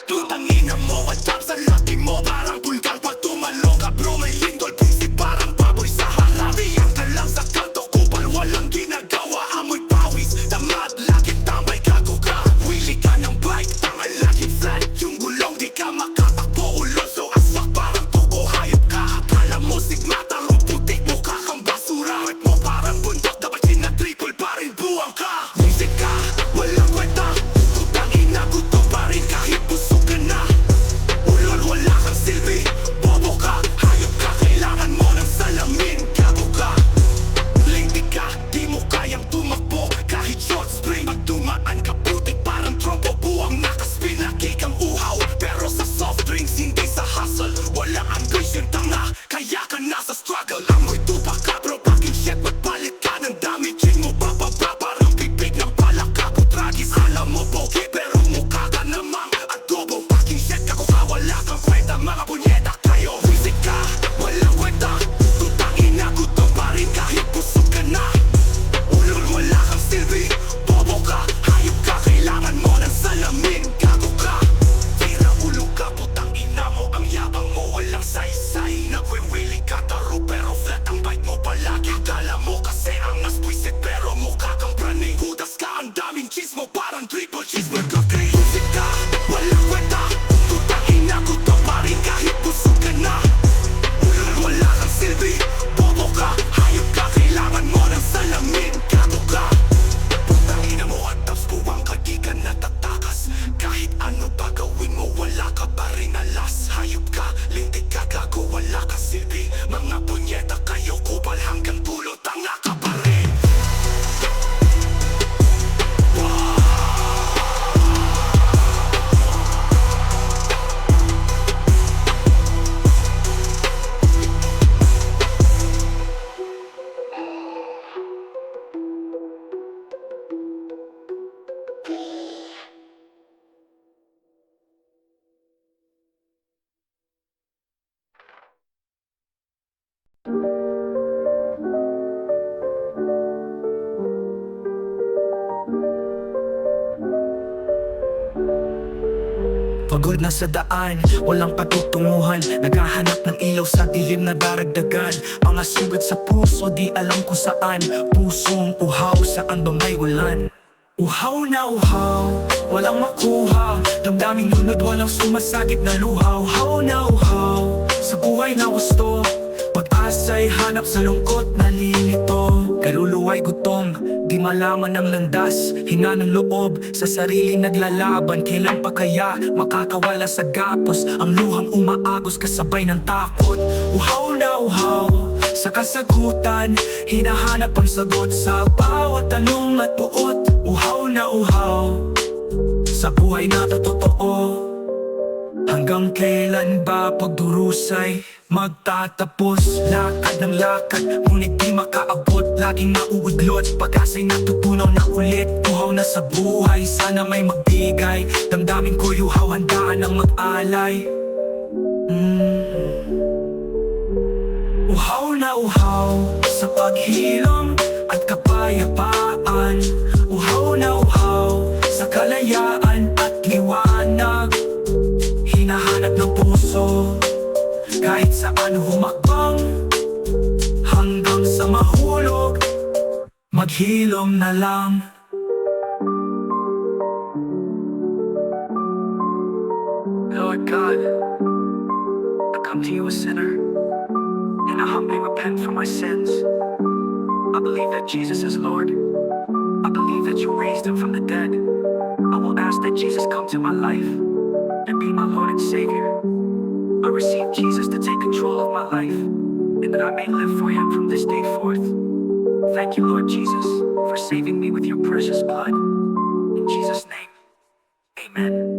Tutangina mo at tap sa lati mo. Parang bulgar pag tumalong ka bro. May lindol pusi parang baboy sa harap. Iyak ka lang sa kanto, kupal walang ginagawa. Amoy pawis, tamad, lakit tambay, gago ka. Willy ka ng bike, tangal lakit flat. Yung gulong di ka makatakbo, uloso as fuck parang tuko. Hayop ka, akala mo sigmata, rumputik mukha kang basura. Wet mo parang bundok, dapat sinatriple pa rin buwang ka. Music ka, walang kwenta. Tutangina gusto pa rin kahit busog ka na. Ulol wala kang silbi, bobo ka. Hayop ka, kailangan mo ng salamin, gago ka. Lady ka, di mo kayang tumakbo. Kahit short spring, pag dumaan ka putik parang trompo. Buwang nakaspin, laki kang uhaw. Pero sa soft drinks, hindi sa hustle. Walang ambition, tanga, kaya ka nasa struggle. Amoy tupa ka bro, fucking shit. Magpalit ka ng dami, chin mo bababa. Parang bibig ng palaka, putragis. Alam mo pogi, pero mukha ka namang adobo. Fucking shit, kako ka, wala kang kwenta. Mga punyeta kayo, visit ka, walang kwenta. Tutangina gutom pa rin kahit busog ka na. Ulol wala kang silbi, bobo ka. Hayop ka, kailangan mo ng salamin, gago ka. Tira ulo ka, putang ina mo. Ang yabang mo, walang saysay. Nagwiwili ka taro, pero flat ang bite mo palagi. Dala mo kasi angas buisit, pero mukha kang praning. Hudas ka, ang daming cheese mo, parang triple cheeseburger. Visit ka, walang kwenta. Tutangina gutom pa rin kahit busog ka na. Ulol wala kang silbi, bobo ka. Hayop ka, kailangan mo ng salamin, gago ka. Putangina mo at taps buwang ka, di ka natatakas. Kahit ano pa gawin mo, wala ka pa rin alas. Hayop ka, lintik ka, gago, wala ka silbi. Mga punyeta kayo, kupal hanggang dulo, tanga ka pa rin. Pagod na sa daan, walang patutunguhan. Naghahanap ng ilaw sa dilim na daragdagan. Mga sugat sa puso, di alam kung saan. Pusong uhaw, saan ba may ulan? Uhaw na uhaw, walang makuha. Damdaming lunod, walang sumasagip na luha. Uhaw na uhaw, sa buhay na gusto. Pag-asa'y hanap sa lungkot, nalilito. Kaluluwa'y gutom, di malaman ang landas. Hinga ng loob, sa sarili naglalaban. Kailan pa kaya makakawala sa gapos? Ang luhang umaagos kasabay ng takot. Uhaw na uhaw, sa kasagutan. Hinahanap ang sagot sa bawat tanong at buot. Uhaw na uhaw, sa buhay na totoo. Hanggang kailan ba pagdurusay magtatapos? Lakad ng lakad, ngunit di makaabot. Laging nauudlot, pag-asa'y natutunaw na ulit. Uhaw na sa buhay, sana may magbigay. Damdamin ko'y uhaw, handaan ang mag-alay. Uhaw na uhaw, sa paghilom at kapayapaan. Uhaw na uhaw, sa kalayaan at liwanag. Hinahanap ng puso, kahit saan humakbang. Hanggang sa mahulog, maghilom na lang. Lord God, I come to you a sinner, and I humbly repent for my sins. I believe that Jesus is Lord. I believe that you raised him from the dead. I will ask that Jesus come to my life and be my Lord and Savior. I receive Jesus to take control of my life, and that I may live for him from this day forth. Thank you, Lord Jesus, for saving me with your precious blood. In Jesus' name, amen.